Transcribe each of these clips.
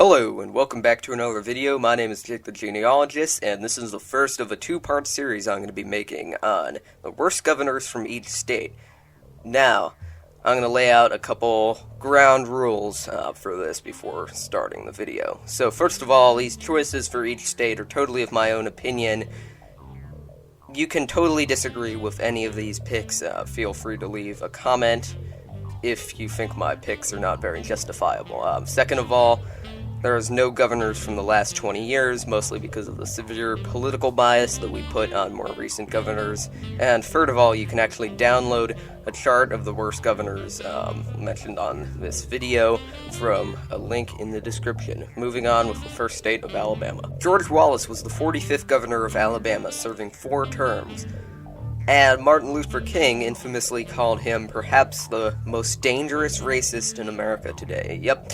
Hello, and welcome back to another video. My name is Jake the Genealogist, and this is the first of a two-part series I'm going to be making on the worst governors from each state. Now, I'm going to lay out a couple ground rules for this before starting the video. So first of all, these choices for each state are totally of my own opinion. You can totally disagree with any of these picks. Feel free to leave a comment if you think my picks are not very justifiable. Second of all, there is no governors from the last 20 years, mostly because of the severe political bias that we put on more recent governors. And third of all, you can actually download a chart of the worst governors mentioned on this video from a link in the description. Moving on with the first state of Alabama. George Wallace was the 45th governor of Alabama, serving 4 terms. And Martin Luther King infamously called him perhaps the most dangerous racist in America today. Yep.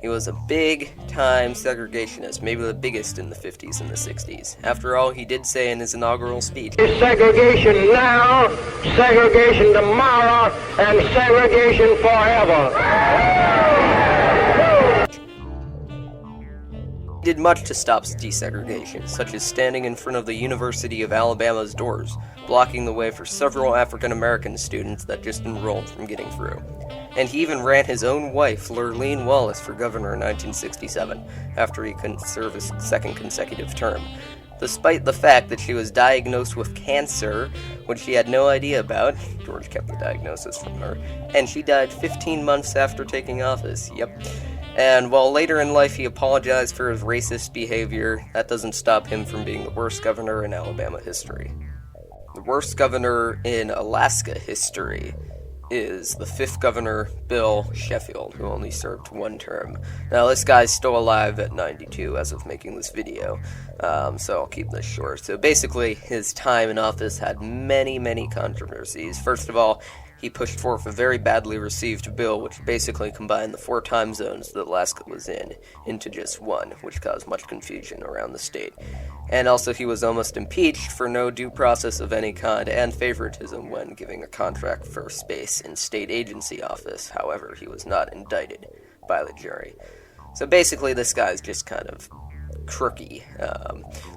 He was a big-time segregationist, maybe the biggest in the 50s and the 60s. After all, he did say in his inaugural speech, segregation now, segregation tomorrow, and segregation forever. He did much to stop desegregation, such as standing in front of the University of Alabama's doors, blocking the way for several African-American students that just enrolled from getting through. And he even ran his own wife, Lurleen Wallace, for governor in 1967, after he couldn't serve his second consecutive term, despite the fact that she was diagnosed with cancer, which she had no idea about. George kept the diagnosis from her, and she died 15 months after taking office. Yep. And while later in life he apologized for his racist behavior, that doesn't stop him from being the worst governor in Alabama history. The worst governor in Alaska history is the 5th governor, Bill Sheffield, who only served 1 term. Now, this guy's still alive at 92 as of making this video, so I'll keep this short. So basically, his time in office had many controversies. First of all, he pushed forth a very badly received bill which basically combined the 4 time zones that Alaska was in into just one, which caused much confusion around the state. And also he was almost impeached for no due process of any kind and favoritism when giving a contract for space in state agency office. However, he was not indicted by the jury. So basically this guy's just kind of crooky.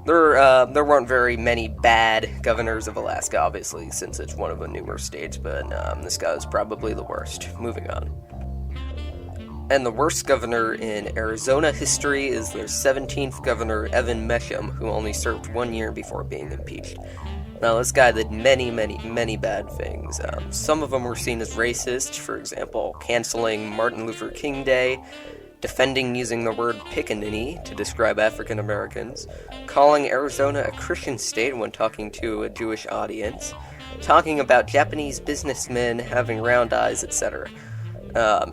There weren't very many bad governors of Alaska, obviously, since it's one of the newer states, but this guy was probably the worst. Moving on. And the worst governor in Arizona history is their 17th governor, Evan Mesham, who only served 1 year before being impeached. Now, this guy did many bad things. Some of them were seen as racist, for example, canceling Martin Luther King Day, defending using the word pickaninny to describe African Americans, calling Arizona a Christian state when talking to a Jewish audience, talking about Japanese businessmen having round eyes, etc.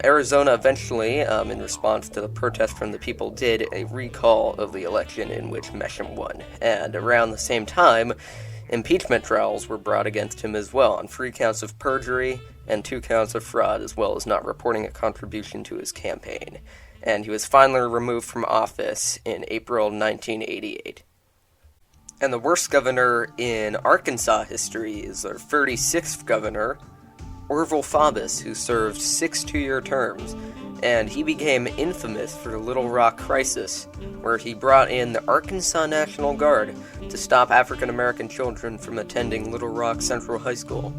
Arizona eventually, in response to the protest from the people, did a recall of the election in which Mesham won, and around the same time, impeachment trials were brought against him as well on 3 counts of perjury and 2 counts of fraud, as well as not reporting a contribution to his campaign. And he was finally removed from office in April 1988. And the worst governor in Arkansas history is their 36th governor, Orville Faubus, who served 6 2-year terms, and he became infamous for the Little Rock Crisis, where he brought in the Arkansas National Guard to stop African-American children from attending Little Rock Central High School,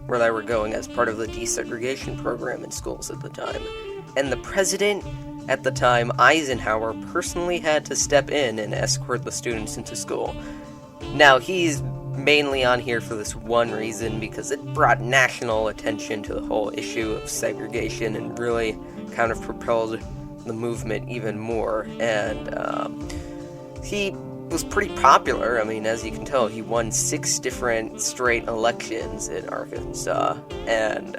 where they were going as part of the desegregation program in schools at the time. And the president at the time, Eisenhower, personally had to step in and escort the students into school. Now, he's mainly on here for this one reason, because it brought national attention to the whole issue of segregation and really kind of propelled the movement even more. And he was pretty popular. I mean, as you can tell, he won 6 different straight elections in Arkansas, and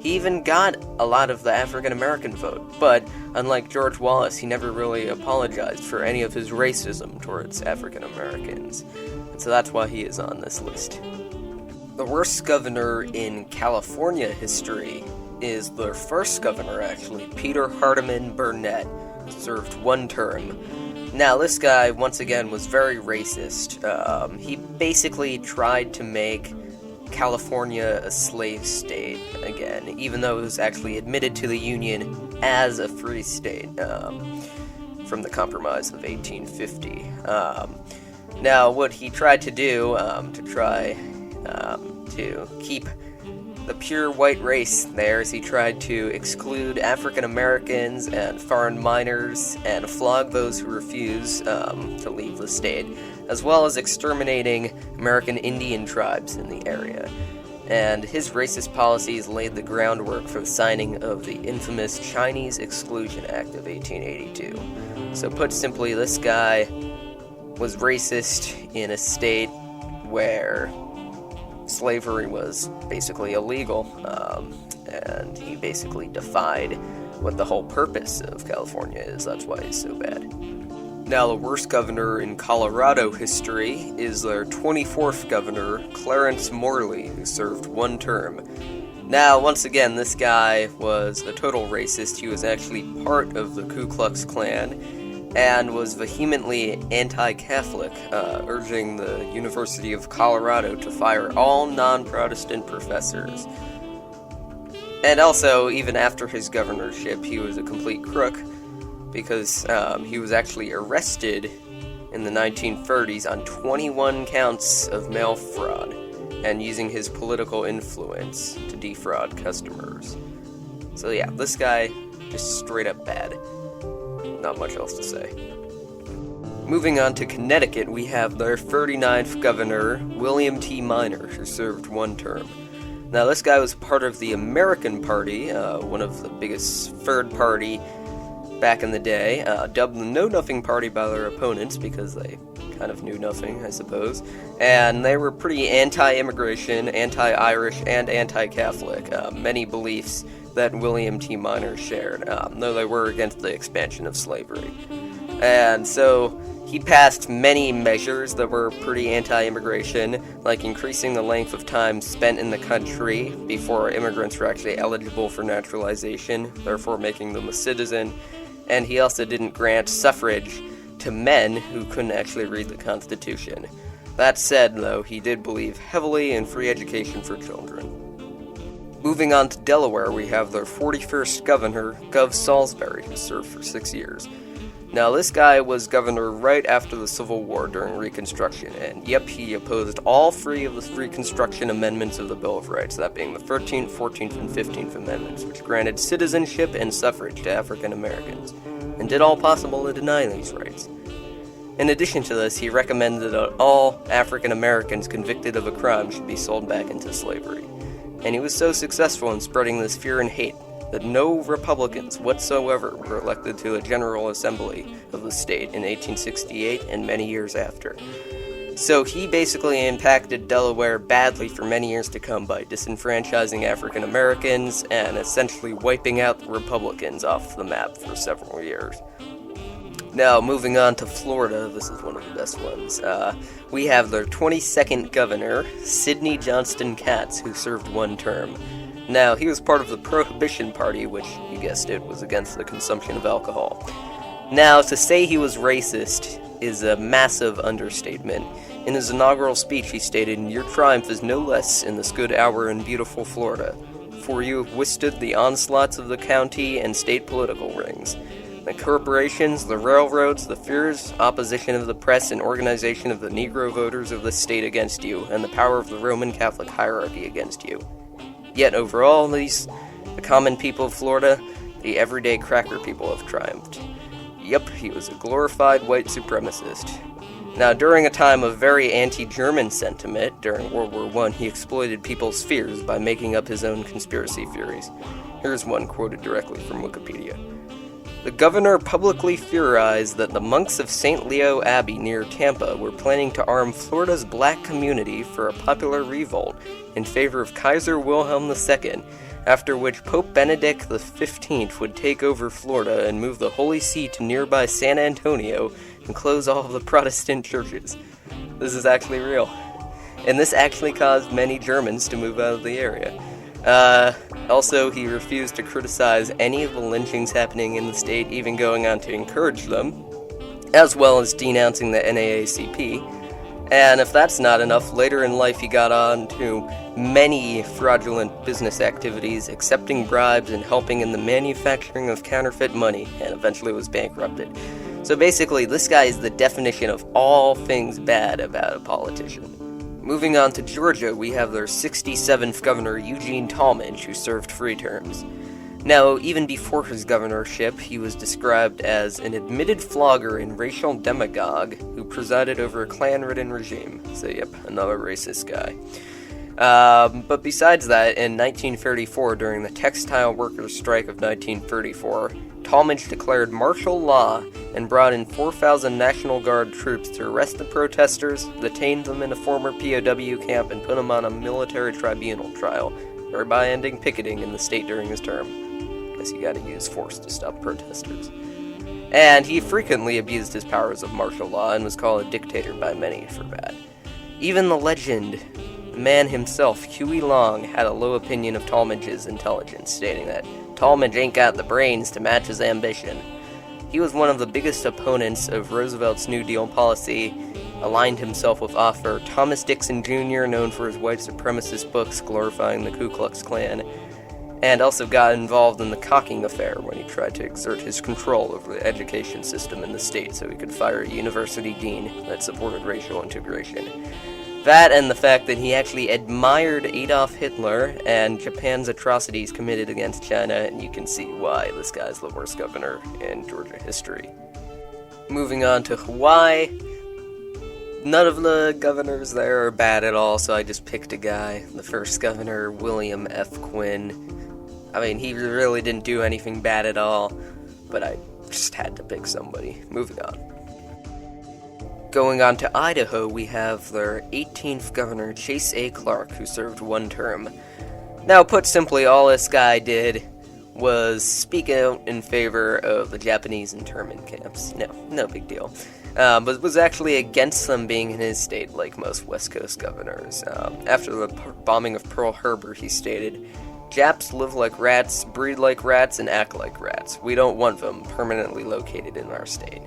he even got a lot of the African-American vote, but unlike George Wallace, he never really apologized for any of his racism towards African-Americans, and so that's why he is on this list. The worst governor in California history is their first governor, actually, Peter Hardeman Burnett, who served 1 term. Now, this guy, once again, was very racist. He basically tried to make California a slave state again, even though it was actually admitted to the Union as a free state from the Compromise of 1850. Now, what he tried to do to keep the pure white race there is he tried to exclude African Americans and foreign miners and flog those who refuse to leave the state, as well as exterminating American Indian tribes in the area. And his racist policies laid the groundwork for the signing of the infamous Chinese Exclusion Act of 1882. So put simply, this guy was racist in a state where slavery was basically illegal, and he basically defied what the whole purpose of California is. That's why he's so bad. Now, the worst governor in Colorado history is their 24th governor, Clarence Morley, who served 1 term. Now, once again, this guy was a total racist. He was actually part of the Ku Klux Klan and was vehemently anti-Catholic, urging the University of Colorado to fire all non-Protestant professors. And also, even after his governorship, he was a complete crook, because he was actually arrested in the 1930s on 21 counts of mail fraud and using his political influence to defraud customers. So yeah, this guy, just straight up bad. Not much else to say. Moving on to Connecticut, we have their 39th governor, William T. Minor, who served 1 term. Now, this guy was part of the American Party, one of the biggest third party back in the day, dubbed the Know Nothing Party by their opponents because they kind of knew nothing, I suppose. And they were pretty anti-immigration, anti-Irish, and anti-Catholic, many beliefs that William T. Minor shared, though they were against the expansion of slavery. And so he passed many measures that were pretty anti-immigration, like increasing the length of time spent in the country before immigrants were actually eligible for naturalization, therefore making them a citizen. And he also didn't grant suffrage to men who couldn't actually read the Constitution. That said, though, he did believe heavily in free education for children. Moving on to Delaware, we have their 41st governor, Gov. Salisbury, who served for 6 years. Now, this guy was governor right after the Civil War during Reconstruction, and yep, he opposed all 3 of the Reconstruction amendments of the Bill of Rights, that being the 13th, 14th, and 15th Amendments, which granted citizenship and suffrage to African Americans, and did all possible to deny these rights. In addition to this, he recommended that all African Americans convicted of a crime should be sold back into slavery. And he was so successful in spreading this fear and hate that no Republicans whatsoever were elected to a General Assembly of the state in 1868 and many years after. So he basically impacted Delaware badly for many years to come by disenfranchising African Americans and essentially wiping out the Republicans off the map for several years. Now, moving on to Florida, this is one of the best ones. We have their 22nd governor, Sidney Johnston Katz, who served 1 term. Now, he was part of the Prohibition Party, which, you guessed it, was against the consumption of alcohol. Now, to say he was racist is a massive understatement. In his inaugural speech, he stated, "Your triumph is no less in this good hour in beautiful Florida, for you have withstood the onslaughts of the county and state political rings. The corporations, the railroads, the fierce opposition of the press, and organization of the Negro voters of the state against you, and the power of the Roman Catholic hierarchy against you. Yet over all these, the common people of Florida, the everyday cracker people have triumphed." Yep, he was a glorified white supremacist. Now, during a time of very anti-German sentiment, during World War I, he exploited people's fears by making up his own conspiracy theories. Here's one quoted directly from Wikipedia. "The governor publicly theorized that the monks of St. Leo Abbey near Tampa were planning to arm Florida's black community for a popular revolt in favor of Kaiser Wilhelm II, after which Pope Benedict XV would take over Florida and move the Holy See to nearby San Antonio and close all of the Protestant churches." This is actually real. And this actually caused many Germans to move out of the area. Also, he refused to criticize any of the lynchings happening in the state, even going on to encourage them, as well as denouncing the NAACP. And if that's not enough, later in life he got on to many fraudulent business activities, accepting bribes, and helping in the manufacturing of counterfeit money, and eventually was bankrupted. So basically, this guy is the definition of all things bad about a politician. Moving on to Georgia, we have their 67th governor, Eugene Talmadge, who served 3 terms. Now, even before his governorship, he was described as an admitted flogger and racial demagogue who presided over a Klan-ridden regime. So, yep, another racist guy. But besides that, in 1934, during the textile workers' strike of 1934, Talmadge declared martial law and brought in 4,000 National Guard troops to arrest the protesters, detained them in a former POW camp, and put them on a military tribunal trial, thereby ending picketing in the state during his term. Guess you gotta use force to stop protesters. And he frequently abused his powers of martial law and was called a dictator by many for that. Even the legend, the man himself, Huey Long, had a low opinion of Talmadge's intelligence, stating that Talmadge ain't got the brains to match his ambition. He was one of the biggest opponents of Roosevelt's New Deal policy, aligned himself with author Thomas Dixon Jr., known for his white supremacist books glorifying the Ku Klux Klan, and also got involved in the Cocking affair when he tried to exert his control over the education system in the state so he could fire a university dean that supported racial integration. That and the fact that he actually admired Adolf Hitler and Japan's atrocities committed against China, and you can see why this guy's the worst governor in Georgia history. Moving on to Hawaii, none of the governors there are bad at all, so I just picked a guy. The first governor, William F. Quinn. I mean, he really didn't do anything bad at all, but I just had to pick somebody. Moving on. Going on to Idaho, we have their 18th governor, Chase A. Clark, who served 1 term. Now, put simply, all this guy did was speak out in favor of the Japanese internment camps. No big deal. But was actually against them being in his state, like most West Coast governors. After the bombing of Pearl Harbor, he stated, "Japs live like rats, breed like rats, and act like rats. We don't want them permanently located in our state."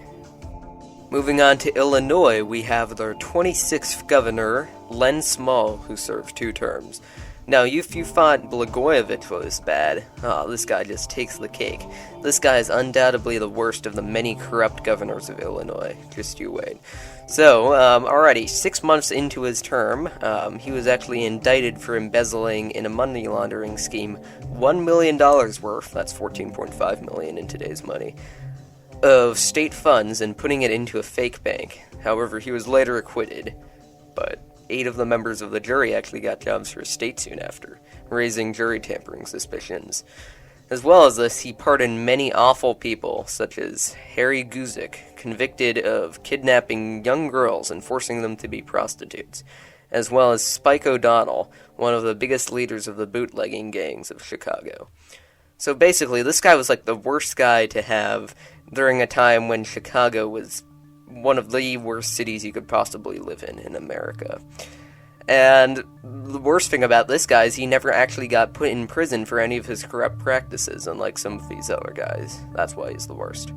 Moving on to Illinois, we have their 26th governor, Len Small, who served 2 terms. Now, if you thought Blagojevich was bad, this guy just takes the cake. This guy is undoubtedly the worst of the many corrupt governors of Illinois. Just you wait. So, already 6 months into his term, he was actually indicted for embezzling in a money laundering scheme $1 million worth, that's $14.5 million in today's money, of state funds and putting it into a fake bank. However, he was later acquitted, but 8 of the members of the jury actually got jobs for his state soon after, raising jury tampering suspicions. As well as this, he pardoned many awful people, such as Harry Guzik, convicted of kidnapping young girls and forcing them to be prostitutes, as well as Spike O'Donnell, one of the biggest leaders of the bootlegging gangs of Chicago. So basically, this guy was like the worst guy to have during a time when Chicago was one of the worst cities you could possibly live in America. And the worst thing about this guy is he never actually got put in prison for any of his corrupt practices, unlike some of these other guys. That's why he's the worst.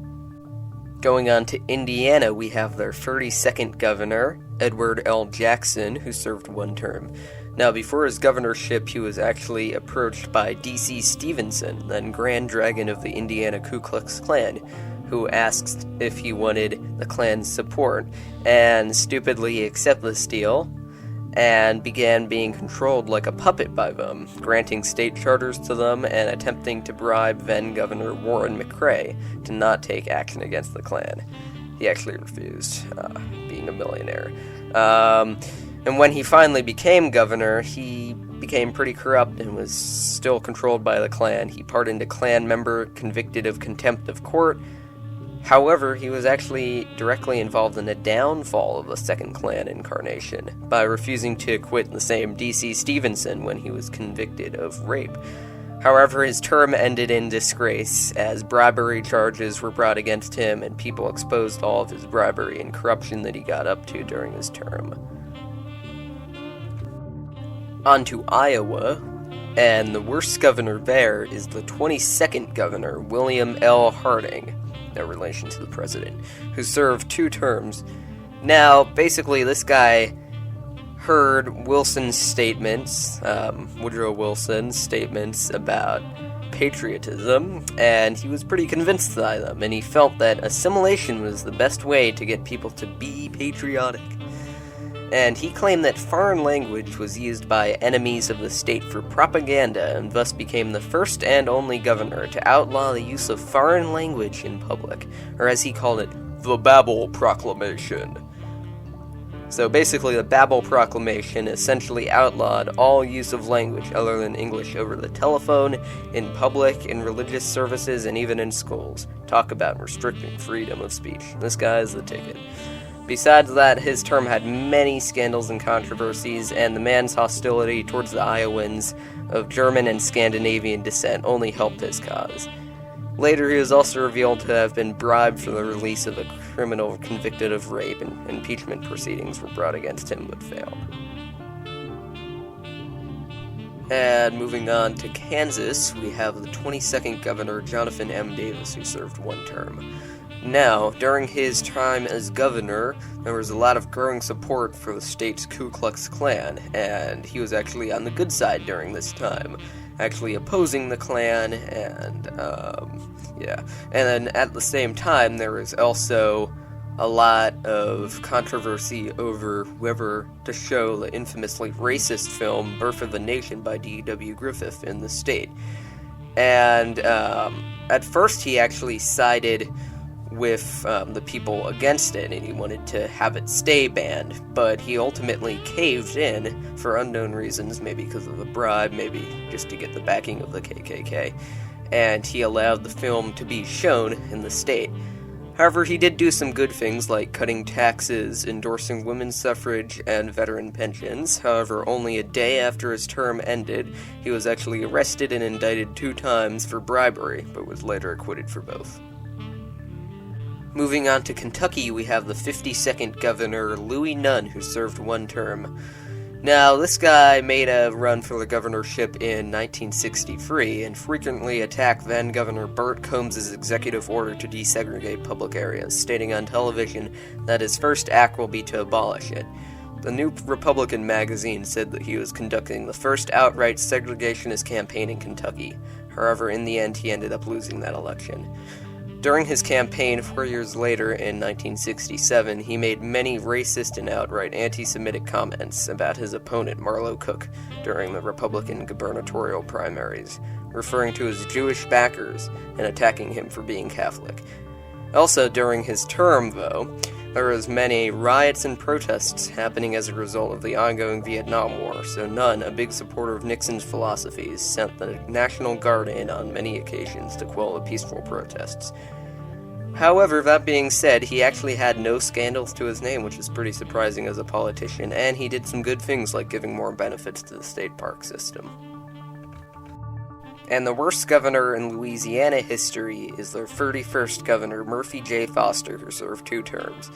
Going on to Indiana, we have their 32nd governor, Edward L. Jackson, who served 1 term. Now, before his governorship, he was actually approached by D.C. Stevenson, then Grand Dragon of the Indiana Ku Klux Klan, who asked if he wanted the Klan's support, and stupidly accepted this deal, and began being controlled like a puppet by them, granting state charters to them and attempting to bribe then-Governor Warren McRae to not take action against the Klan. He actually refused, being a millionaire. And when he finally became governor, he became pretty corrupt and was still controlled by the Klan. He pardoned a Klan member convicted of contempt of court. However, he was actually directly involved in the downfall of the second Klan incarnation by refusing to acquit the same D.C. Stevenson when he was convicted of rape. However, his term ended in disgrace as bribery charges were brought against him and people exposed all of his bribery and corruption that he got up to during his term. On to Iowa, and the worst governor there is the 22nd governor, William L. Harding, no relation to the president, who served 2 terms. Now, basically, this guy, heard Wilson's statements, Woodrow Wilson's statements about patriotism, and he was pretty convinced by them, and he felt that assimilation was the best way to get people to be patriotic. And he claimed that foreign language was used by enemies of the state for propaganda, and thus became the first and only governor to outlaw the use of foreign language in public, or as he called it, the Babel Proclamation. So basically, the Babel Proclamation essentially outlawed all use of language other than English over the telephone, in public, in religious services, and even in schools. Talk about restricting freedom of speech. This guy is the ticket. Besides that, his term had many scandals and controversies, and the man's hostility towards the Iowans of German and Scandinavian descent only helped his cause. Later, he was also revealed to have been bribed for the release of a criminal convicted of rape, and impeachment proceedings were brought against him but failed. And moving on to Kansas, we have the 22nd Governor, Jonathan M. Davis, who served one term. Now, during his time as governor, there was a lot of growing support for the state's Ku Klux Klan, and he was actually on the good side during this time, actually opposing the Klan, and, And then at the same time, there was also a lot of controversy over whether to show the infamously racist film Birth of a Nation by D.W. Griffith in the state. And at first he actually sided with the people against it, and he wanted to have it stay banned, but he ultimately caved in for unknown reasons, maybe because of a bribe, maybe just to get the backing of the KKK, and he allowed the film to be shown in the state. However, he did do some good things like cutting taxes, endorsing women's suffrage, and veteran pensions. However, only a day after his term ended, he was actually arrested and indicted 2 times for bribery, but was later acquitted for both. Moving on to Kentucky, we have the 52nd Governor, Louis Nunn, who served 1 term. Now, this guy made a run for the governorship in 1963 and frequently attacked then-Governor Burt Combs' executive order to desegregate public areas, stating on television that his first act will be to abolish it. The New Republican magazine said that he was conducting the first outright segregationist campaign in Kentucky. However, in the end, he ended up losing that election. During his campaign 4 years later, in 1967, he made many racist and outright anti-Semitic comments about his opponent, Marlowe Cook, during the Republican gubernatorial primaries, referring to his Jewish backers and attacking him for being Catholic. Also, during his term, though, there was many riots and protests happening as a result of the ongoing Vietnam War, so Nunn, a big supporter of Nixon's philosophies, sent the National Guard in on many occasions to quell the peaceful protests. However, that being said, he actually had no scandals to his name, which is pretty surprising as a politician, and he did some good things like giving more benefits to the state park system. And the worst governor in Louisiana history is their 31st governor, Murphy J. Foster, who served 2 terms.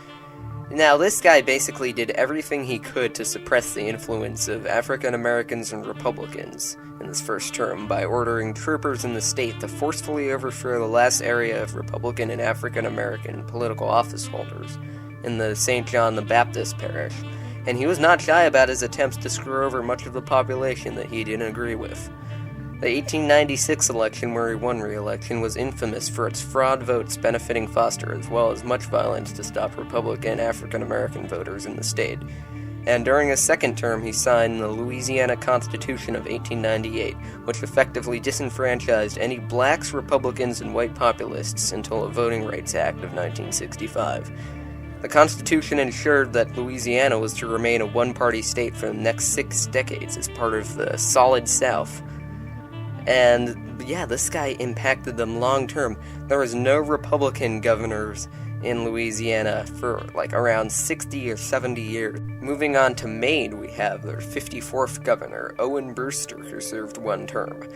Now, this guy basically did everything he could to suppress the influence of African Americans and Republicans in his first term by ordering troopers in the state to forcefully overthrow the last area of Republican and African American political office holders in the St. John the Baptist parish, and he was not shy about his attempts to screw over much of the population that he didn't agree with. The 1896 election, where he won re-election, was infamous for its fraud votes benefiting Foster, as well as much violence to stop Republican African-American voters in the state. And during his second term, he signed the Louisiana Constitution of 1898, which effectively disenfranchised any blacks, Republicans, and white populists until the Voting Rights Act of 1965. The Constitution ensured that Louisiana was to remain a one-party state for the next 6 decades as part of the Solid South. And, yeah, this guy impacted them long term. There was no Republican governors in Louisiana for, around 60 or 70 years. Moving on to Maine, we have their 54th governor, Owen Brewster, who served 1 term.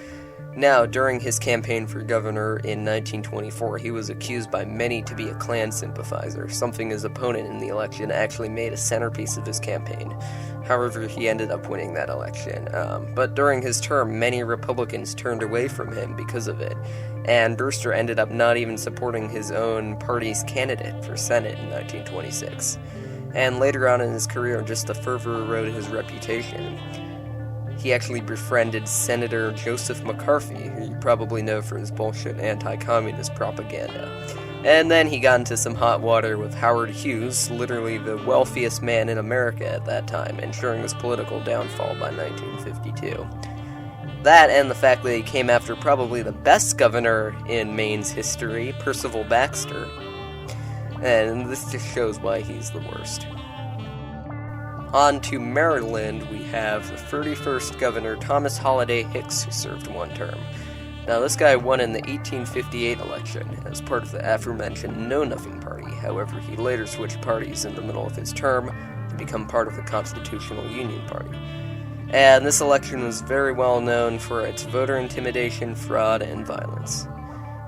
Now, during his campaign for governor in 1924, he was accused by many to be a Klan sympathizer, something his opponent in the election actually made a centerpiece of his campaign. However, he ended up winning that election. But during his term, many Republicans turned away from him because of it, and Brewster ended up not even supporting his own party's candidate for Senate in 1926. and later on in his career, just to further erode his reputation, he actually befriended Senator Joseph McCarthy, who you probably know for his bullshit anti-communist propaganda. And then he got into some hot water with Howard Hughes, literally the wealthiest man in America at that time, ensuring his political downfall by 1952. That and the fact that he came after probably the best governor in Maine's history, Percival Baxter. And this just shows why he's the worst. On to Maryland, we have the 31st governor, Thomas Holliday Hicks, who served one term. Now, this guy won in the 1858 election as part of the aforementioned Know Nothing Party. However, he later switched parties in the middle of his term to become part of the Constitutional Union Party. And this election was very well known for its voter intimidation, fraud, and violence.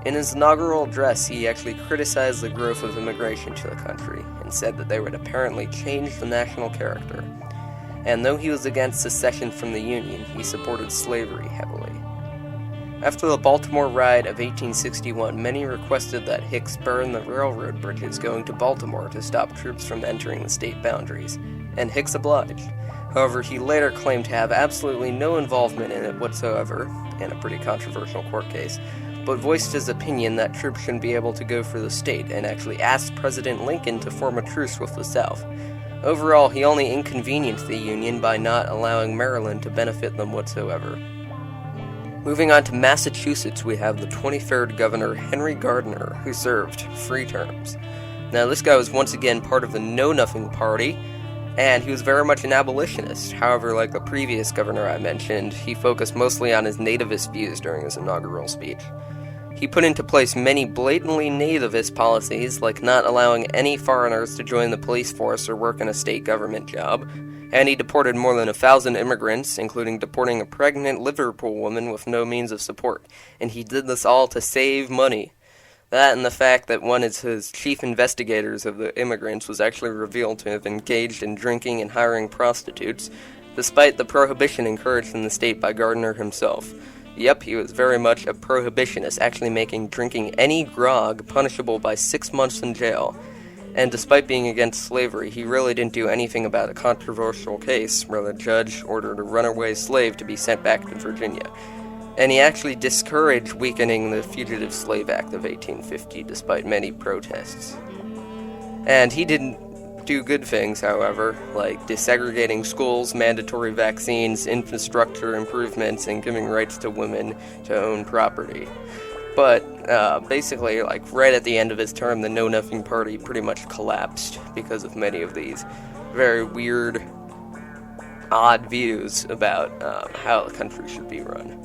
In his inaugural address, he actually criticized the growth of immigration to the country and said that they would apparently change the national character. And though he was against secession from the Union, he supported slavery heavily. After the Baltimore Riot of 1861, many requested that Hicks burn the railroad bridges going to Baltimore to stop troops from entering the state boundaries, and Hicks obliged. However, he later claimed to have absolutely no involvement in it whatsoever, in a pretty controversial court case, but voiced his opinion that troops shouldn't be able to go for the state, and actually asked President Lincoln to form a truce with the South. Overall, he only inconvenienced the Union by not allowing Maryland to benefit them whatsoever. Moving on to Massachusetts, we have the 23rd Governor, Henry Gardner, who served 3 terms. Now, this guy was once again part of the Know Nothing Party, and he was very much an abolitionist. However, like the previous governor I mentioned, he focused mostly on his nativist views during his inaugural speech. He put into place many blatantly nativist policies, like not allowing any foreigners to join the police force or work in a state government job, and he deported more than 1,000 immigrants, including deporting a pregnant Liverpool woman with no means of support, and he did this all to save money. That and the fact that one of his chief investigators of the immigrants was actually revealed to have engaged in drinking and hiring prostitutes, despite the prohibition encouraged in the state by Gardner himself. Yep, he was very much a prohibitionist, actually making drinking any grog punishable by 6 months in jail. And despite being against slavery, he really didn't do anything about a controversial case where the judge ordered a runaway slave to be sent back to Virginia. And he actually discouraged weakening the Fugitive Slave Act of 1850 despite many protests. And he didn't do good things, however, like desegregating schools, mandatory vaccines, infrastructure improvements, and giving rights to women to own property. But basically, like right at the end of his term, the Know Nothing Party pretty much collapsed because of many of these very weird, odd views about how the country should be run.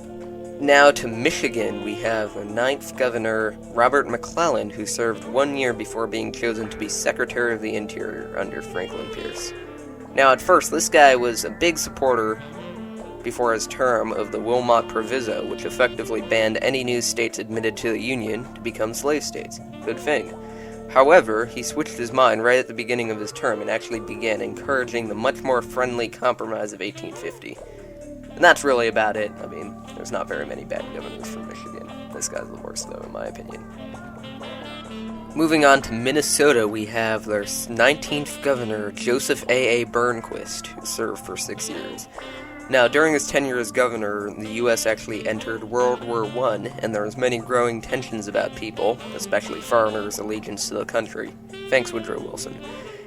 Now to Michigan, we have the 9th Governor, Robert McClellan, who served 1 year before being chosen to be Secretary of the Interior under Franklin Pierce. Now at first, this guy was a big supporter before his term of the Wilmot Proviso, which effectively banned any new states admitted to the Union to become slave states. Good thing. However, he switched his mind right at the beginning of his term and actually began encouraging the much more friendly Compromise of 1850. And that's really about it. I mean, there's not very many bad governors from Michigan. This guy's the worst, though, in my opinion. Moving on to Minnesota, we have their 19th governor, Joseph A. Burnquist, who served for 6 years. Now, during his tenure as governor, the U.S. actually entered World War I, and there was many growing tensions about people, especially foreigners' allegiance to the country. Thanks, Woodrow Wilson.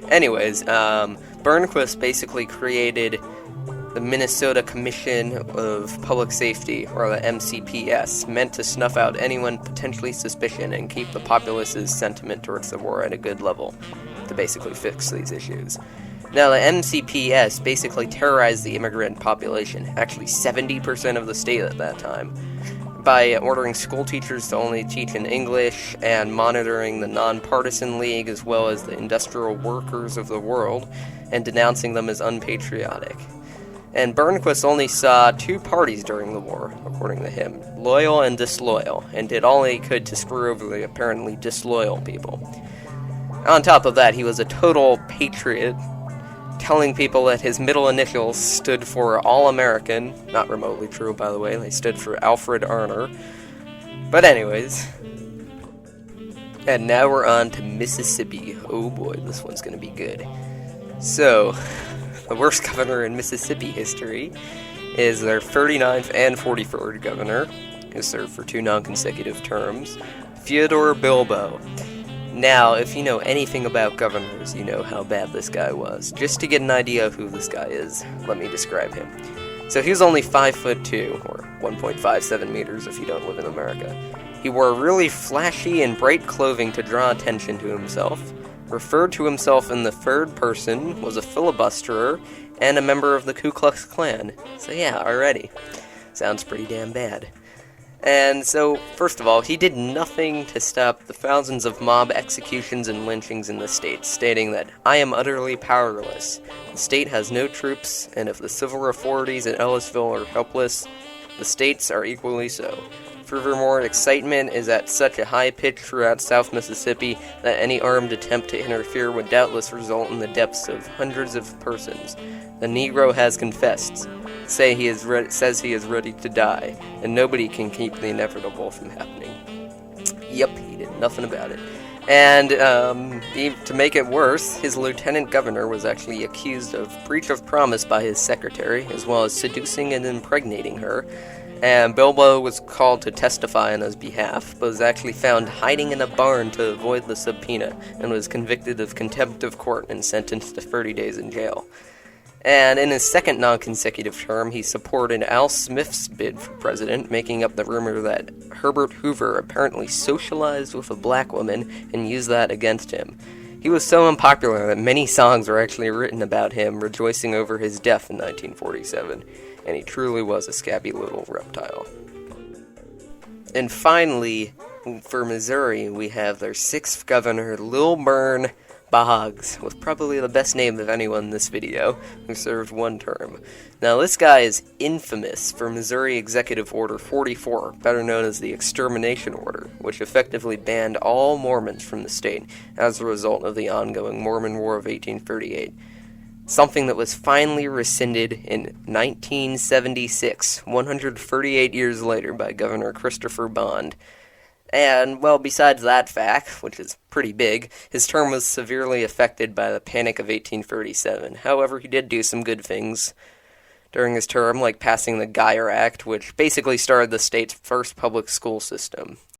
Anyways, Burnquist basically created the Minnesota Commission of Public Safety, or the MCPS, meant to snuff out anyone potentially suspicious and keep the populace's sentiment towards the war at a good level, to basically fix these issues. Now, the MCPS basically terrorized the immigrant population, actually 70% of the state at that time, by ordering school teachers to only teach in English and monitoring the nonpartisan league as well as the industrial workers of the world and denouncing them as unpatriotic. And Burnquist only saw 2 parties during the war, according to him, loyal and disloyal, and did all he could to screw over the apparently disloyal people. On top of that, he was a total patriot, telling people that his middle initials stood for All-American, not remotely true, by the way, they stood for Alfred Arner. But anyways, and now we're on to Mississippi. Oh boy, this one's gonna be good. So, the worst governor in Mississippi history is their 39th and 43rd governor, who served for 2 non-consecutive terms, Theodore Bilbo. Now, if you know anything about governors, you know how bad this guy was. Just to get an idea of who this guy is, let me describe him. So he was only 5'2", or 1.57 meters if you don't live in America. He wore really flashy and bright clothing to draw attention to himself, referred to himself in the third person, was a filibusterer, and a member of the Ku Klux Klan. So yeah, already. Sounds pretty damn bad. And so, first of all, he did nothing to stop the thousands of mob executions and lynchings in the state, stating that, "I am utterly powerless. The state has no troops, and if the civil authorities in Ellisville are helpless, the states are equally so." Furthermore, excitement is at such a high pitch throughout South Mississippi that any armed attempt to interfere would doubtless result in the deaths of hundreds of persons. The Negro has confessed, says he is ready to die, and nobody can keep the inevitable from happening. Yep, he did nothing about it. And to make it worse, his lieutenant governor was actually accused of breach of promise by his secretary, as well as seducing and impregnating her. And Bilbo was called to testify on his behalf, but was actually found hiding in a barn to avoid the subpoena, and was convicted of contempt of court and sentenced to 30 days in jail. And in his second non-consecutive term, he supported Al Smith's bid for president, making up the rumor that Herbert Hoover apparently socialized with a black woman and used that against him. He was so unpopular that many songs were actually written about him, rejoicing over his death in 1947, and he truly was a scabby little reptile. And finally, for Missouri, we have their 6th governor, Lil Burn Boggs, with probably the best name of anyone in this video, who served 1 term. Now, this guy is infamous for Missouri Executive Order 44, better known as the Extermination Order, which effectively banned all Mormons from the state as a result of the ongoing Mormon War of 1838. Something that was finally rescinded in 1976, 138 years later, by Governor Christopher Bond. And, well, besides that fact, which is pretty big, his term was severely affected by the Panic of 1837. However, he did do some good things during his term, like passing the Geyer Act, which basically started the state's first public school system.